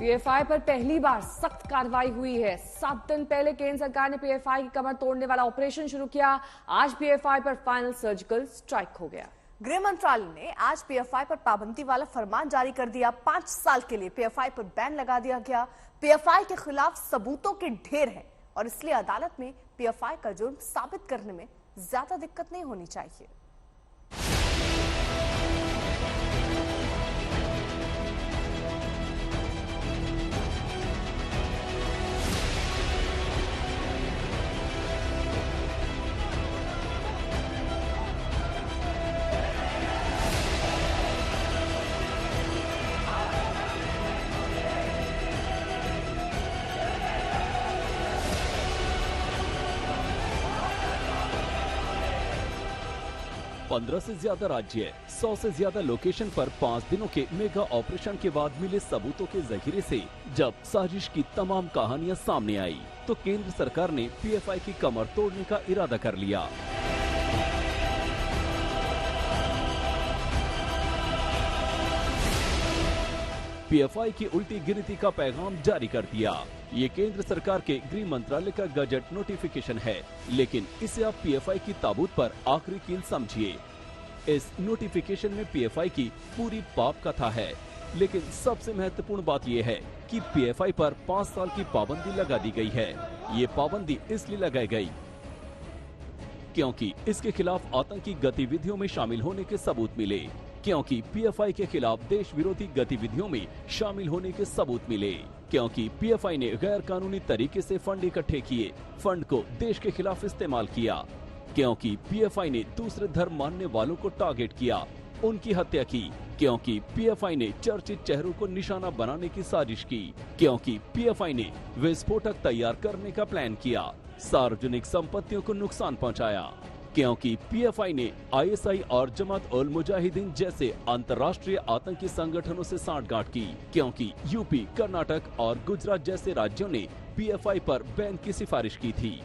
PFI पर पहली बार सख्त कार्रवाई हुई है। 7 दिन पहले केंद्र सरकार ने पीएफआई की कमर तोड़ने वाला ऑपरेशन शुरू किया। आज पीएफआई पर फाइनल सर्जिकल स्ट्राइक हो गया। गृह मंत्रालय ने आज पीएफआई पर पाबंदी वाला फरमान जारी कर दिया। 5 साल के लिए पीएफआई पर बैन लगा दिया गया। पीएफआई के खिलाफ सबूतों के ढेर है और इसलिए अदालत में पीएफआई का जुर्म साबित करने में ज्यादा दिक्कत नहीं होनी चाहिए। पंद्रह से ज्यादा राज्य, 100 से ज्यादा लोकेशन पर 5 दिनों के मेगा ऑपरेशन के बाद मिले सबूतों के जखीरे से जब साजिश की तमाम कहानियां सामने आई तो केंद्र सरकार ने पीएफआई की कमर तोड़ने का इरादा कर लिया। पीएफआई की उल्टी गिनती का पैगाम जारी कर दिया। ये केंद्र सरकार के गृह मंत्रालय का गजट नोटिफिकेशन है, लेकिन इसे आप पीएफआई की ताबूत पर आखिरी कील समझिए। इस नोटिफिकेशन में पीएफआई की पूरी पाप कथा है, लेकिन सबसे महत्वपूर्ण बात यह है कि पीएफआई पर 5 साल की पाबंदी लगा दी गई है। ये पाबंदी इसलिए लगाई गई क्योंकि इसके खिलाफ आतंकी गतिविधियों में शामिल होने के सबूत मिले, क्योंकि पीएफआई के खिलाफ देश विरोधी गतिविधियों में शामिल होने के सबूत मिले, क्योंकि पीएफआई ने गैर कानूनी तरीके से फंड इकट्ठे किए, फंड को देश के खिलाफ इस्तेमाल किया, क्योंकि पीएफआई ने दूसरे धर्म मानने वालों को टारगेट किया, उनकी हत्या की, क्योंकि पीएफआई ने चर्चित चेहरों को निशाना बनाने की साजिश की, क्योंकि पीएफआई ने विस्फोटक तैयार करने का प्लान किया, सार्वजनिक संपत्तियों को नुकसान पहुंचाया, क्योंकि पीएफआई ने आईएसआई और जमात उल मुजाहिदीन जैसे अंतर्राष्ट्रीय आतंकी संगठनों से सांठगांठ की, क्योंकि यूपी, कर्नाटक और गुजरात जैसे राज्यों ने पीएफआई पर बैन की सिफारिश की थी।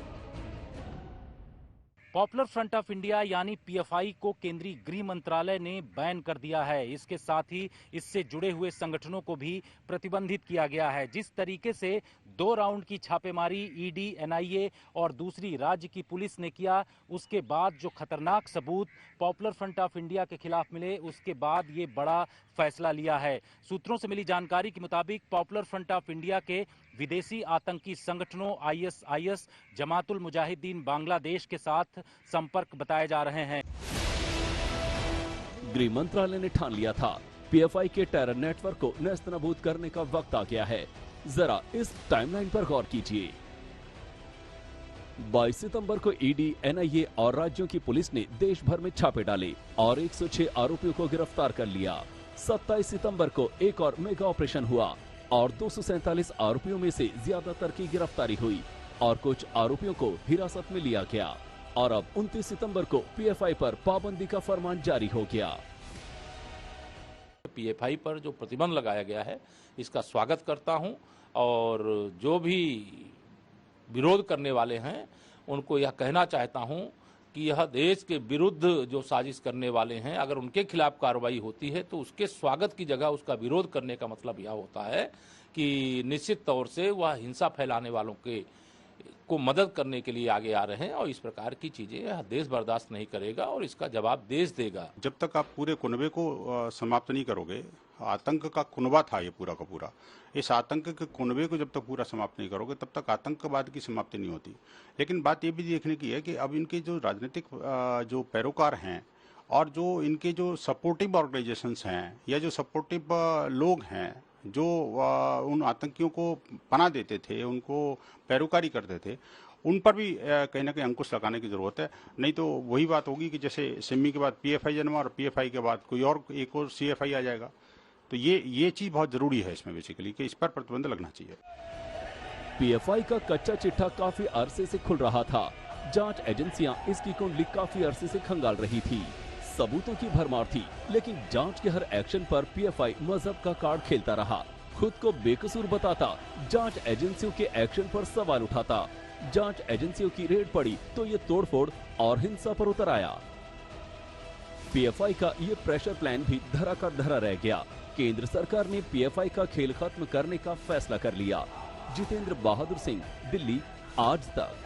पॉपुलर फ्रंट ऑफ इंडिया यानी पीएफआई को केंद्रीय गृह मंत्रालय ने बैन कर दिया है। इसके साथ ही इससे जुड़े हुए संगठनों को भी प्रतिबंधित किया गया है। जिस तरीके से 2 राउंड की छापेमारी ईडी, एनआईए और दूसरी राज्य की पुलिस ने किया, उसके बाद जो खतरनाक सबूत पॉपुलर फ्रंट ऑफ इंडिया के खिलाफ मिले, उसके बाद ये बड़ा फैसला लिया है। सूत्रों से मिली जानकारी के मुताबिक पॉपुलर फ्रंट ऑफ इंडिया के विदेशी आतंकी संगठनों आईएसआईएस, जमातुल मुजाहिदीन बांग्लादेश के साथ संपर्क बताए जा रहे हैं। गृह मंत्रालय ने ठान लिया था पीएफआई के टेरर नेटवर्क को नेस्तनाबूद करने का वक्त आ गया है। जरा इस टाइमलाइन पर गौर कीजिए। 22 सितंबर को ईडी, एनआईए और राज्यों की पुलिस ने देश भर में छापे डाले और 106 आरोपियों को गिरफ्तार कर लिया। 27 सितंबर को एक और मेगा ऑपरेशन हुआ और 247 आरोपियों में से ज्यादातर की गिरफ्तारी हुई और कुछ आरोपियों को हिरासत में लिया गया और अब 29 सितंबर को पीएफआई पर पाबंदी का फरमान जारी हो गया। पीएफआई पर जो प्रतिबंध लगाया गया है इसका स्वागत करता हूं और जो भी विरोध करने वाले हैं उनको यह कहना चाहता हूं कि यह देश के विरुद्ध जो साजिश करने वाले हैं, अगर उनके खिलाफ कार्रवाई होती है तो उसके स्वागत की जगह उसका विरोध करने का मतलब यह होता है कि निश्चित तौर से वह हिंसा फैलाने वालों को मदद करने के लिए आगे आ रहे हैं और इस प्रकार की चीजें यह देश बर्दाश्त नहीं करेगा और इसका जवाब देश देगा। जब तक आप पूरे कुनबे को समाप्त नहीं करोगे, आतंक का कुनबा था ये पूरा का पूरा, इस आतंक के कुनबे को जब तक पूरा समाप्त नहीं करोगे तब तक आतंकवाद की समाप्ति नहीं होती। लेकिन बात ये भी देखने की है कि अब इनके जो राजनीतिक जो पैरोकार हैं और जो इनके जो सपोर्टिव ऑर्गेनाइजेशंस हैं या जो सपोर्टिव लोग हैं जो उन आतंकियों को पनाह देते थे, उनको पैरोकारी करते थे, उन पर भी कहीं ना कहीं अंकुश लगाने की जरूरत है। नहीं तो वही बात होगी कि जैसे सिमी के बाद पीएफआई जन्मा और पीएफआई के बाद कोई और एक और सीएफआई आ जाएगा। तो ये चीज बहुत जरूरी है इसमें बेसिकली कि इस पर प्रतिबंध लगना चाहिए। पीएफआई का कच्चा चिट्ठा काफी अरसे से खुल रहा था। जांच एजेंसियां इसकी कुंडली काफी अरसे से खंगाल रही थी। सबूतों की भरमार थी, लेकिन जांच के हर एक्शन पर पीएफआई मजहब का कार्ड खेलता रहा। खुद को बेकसूर बताता, जांच एजेंसियों के एक्शन पर सवाल उठाता। जांच एजेंसियों की रेड पड़ी तो ये तोड़फोड़ और हिंसा पर उतर आया। पीएफआई का ये प्रेशर प्लान भी धरा का धरा रह गया। केंद्र सरकार ने पीएफआई का खेल खत्म करने का फैसला कर लिया। जितेंद्र बहादुर सिंह, दिल्ली, आज तक।